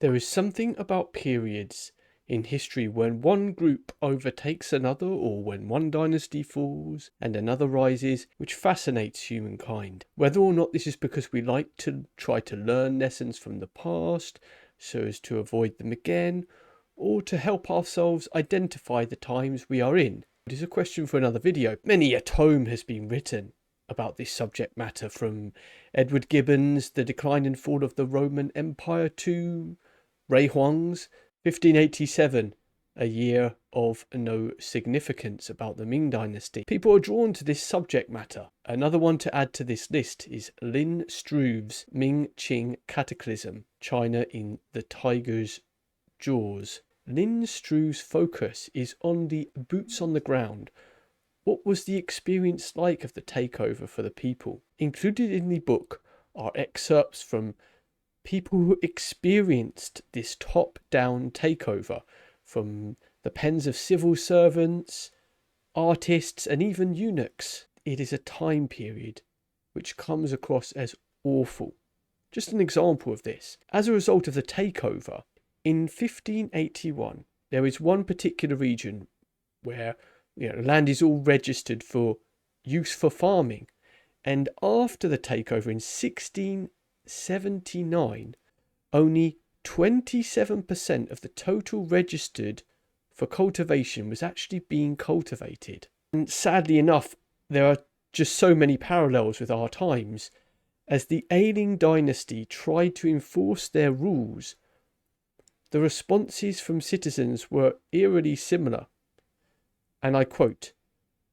There is something about periods in history when one group overtakes another, or when one dynasty falls and another rises, which fascinates humankind. Whether or not this is because we like to try to learn lessons from the past so as to avoid them again, or to help ourselves identify the times we are in, it is a question for another video. Many a tome has been written about this subject matter, from Edward Gibbon's The Decline and Fall of the Roman Empire to Ray Huang's 1587, a year of no significance, about the Ming Dynasty. People are drawn to this subject matter. Another one to add to this list is Lynn Struve's Ming-Qing Cataclysm, China in the Tiger's Jaws. Lynn Struve's focus is on the boots on the ground. What was the experience like of the takeover for the people? Included in the book are excerpts from people who experienced this top-down takeover, from the pens of civil servants, artists, and even eunuchs. It is a time period which comes across as awful. Just an example of this. As a result of the takeover, in 1581, there is one particular region where land is all registered for use for farming. And after the takeover in 1679, only 27% of the total registered for cultivation was actually being cultivated. And sadly enough, there are just so many parallels with our times. As the ailing dynasty tried to enforce their rules, the responses from citizens were eerily similar. And I quote,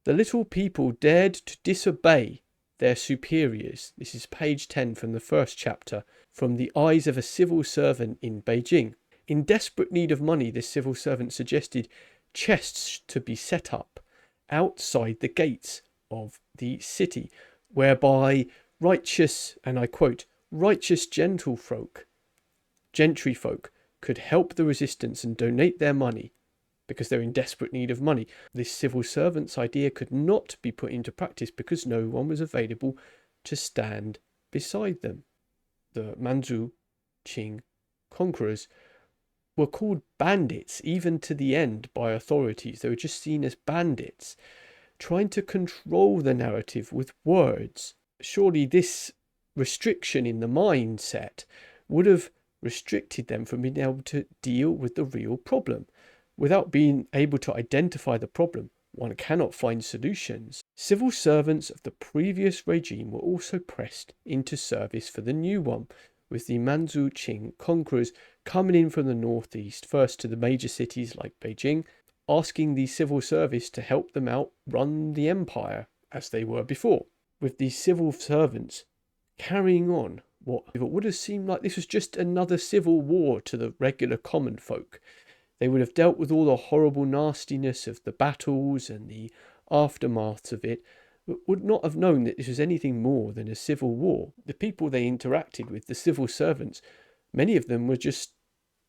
"The little people dared to disobey their superiors." This is page 10 from the first chapter, from the eyes of a civil servant in Beijing. In desperate need of money, this civil servant suggested chests to be set up outside the gates of the city, whereby righteous, and I quote, "righteous gentryfolk could help the resistance and donate their money because they're in desperate need of money." This civil servant's idea could not be put into practice because no one was available to stand beside them. The Manchu-Qing conquerors were called bandits even to the end by authorities. They were just seen as bandits, trying to control the narrative with words. Surely this restriction in the mindset would have restricted them from being able to deal with the real problem. Without being able to identify the problem, one cannot find solutions. Civil servants of the previous regime were also pressed into service for the new one, with the Manchu-Qing conquerors coming in from the northeast, first to the major cities like Beijing, asking the civil service to help them out run the empire as they were before, with these civil servants carrying on what would have seemed like this was just another civil war to the regular common folk. They would have dealt with all the horrible nastiness of the battles and the aftermaths of it, but would not have known that this was anything more than a civil war. The people they interacted with, the civil servants, many of them were just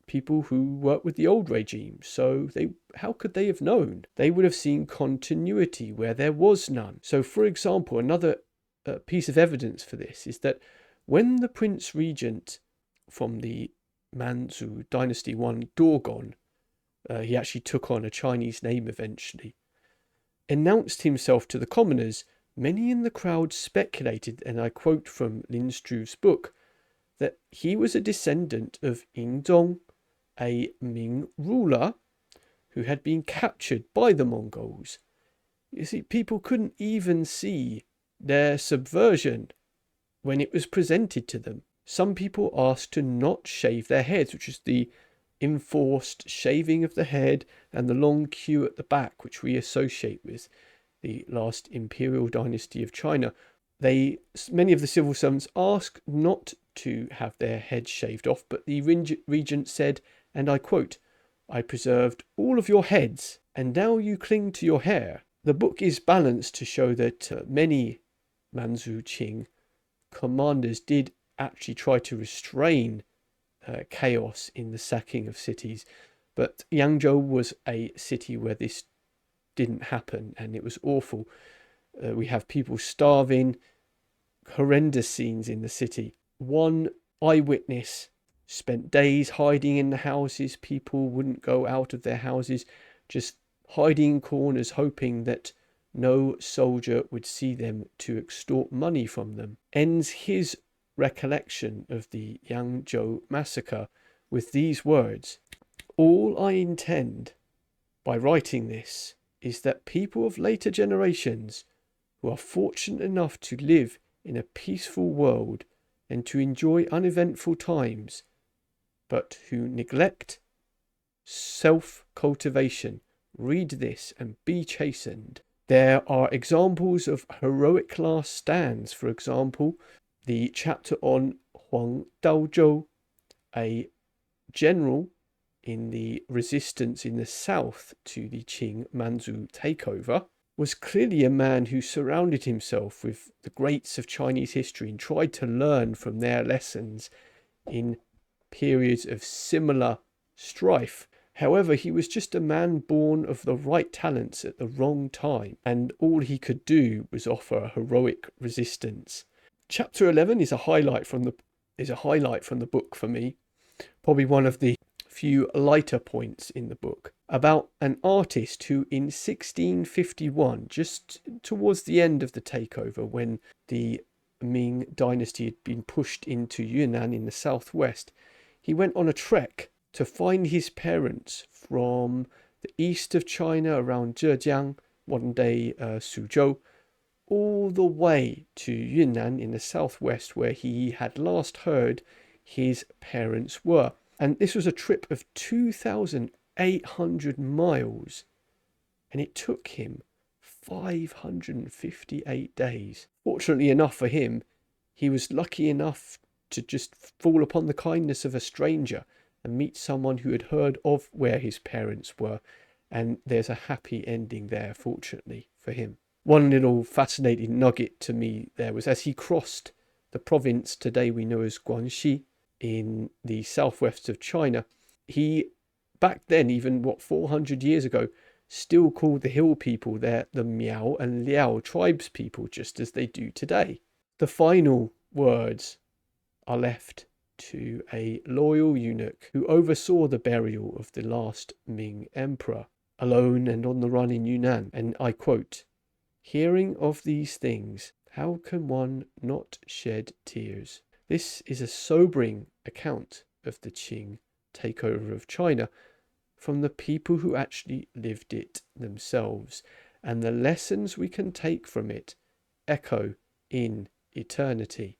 people who worked with the old regime, so how could they have known? They would have seen continuity where there was none. So, for example, another piece of evidence for this is that when the Prince Regent from the Manchu dynasty won Dogon, he actually took on a Chinese name eventually, announced himself to the commoners, many in the crowd speculated, and I quote from Lynn Struve's book, that he was a descendant of Yingzong, a Ming ruler who had been captured by the Mongols. You see, people couldn't even see their subversion when it was presented to them. Some people asked to not shave their heads, which is the enforced shaving of the head and the long queue at the back, which we associate with the last imperial dynasty of China. Many of the civil servants asked not to have their heads shaved off, but the regent said, and I quote, "I preserved all of your heads, and now you cling to your hair." The book is balanced to show that many Manchu-Qing commanders did actually try to restrain chaos in the sacking of cities, but Yangzhou was a city where this didn't happen, and it was awful. We have people starving, horrendous scenes in the city. One eyewitness spent days hiding in the houses. People wouldn't go out of their houses, just hiding in corners, hoping that no soldier would see them to extort money from them. Ends his recollection of the Yangzhou massacre with these words: "All I intend by writing this is that people of later generations who are fortunate enough to live in a peaceful world and to enjoy uneventful times, but who neglect self-cultivation, read this and be chastened." There are examples of heroic last stands. For example, the chapter on Huang Daozhou, a general in the resistance in the south to the Qing Manchu takeover, was clearly a man who surrounded himself with the greats of Chinese history and tried to learn from their lessons in periods of similar strife. However, he was just a man born of the right talents at the wrong time, and all he could do was offer heroic resistance. Chapter 11 is a highlight from the book for me. Probably one of the few lighter points in the book, about an artist who in 1651, just towards the end of the takeover, when the Ming dynasty had been pushed into Yunnan in the southwest, he went on a trek to find his parents from the east of China around Zhejiang, modern day Suzhou, all the way to Yunnan in the southwest, where he had last heard his parents were. And this was a trip of 2,800 miles, and it took him 558 days. Fortunately enough for him, he was lucky enough to just fall upon the kindness of a stranger and meet someone who had heard of where his parents were, and there's a happy ending there, fortunately for him. One little fascinating nugget to me there was, as he crossed the province today we know as Guangxi in the southwest of China, he back then, even 400 years ago, still called the hill people there the Miao and Liao tribes people, just as they do today. The final words are left to a loyal eunuch who oversaw the burial of the last Ming emperor, alone and on the run in Yunnan, and I quote, "Hearing of these things, how can one not shed tears?" This is a sobering account of the Qing takeover of China from the people who actually lived it themselves, and the lessons we can take from it echo in eternity.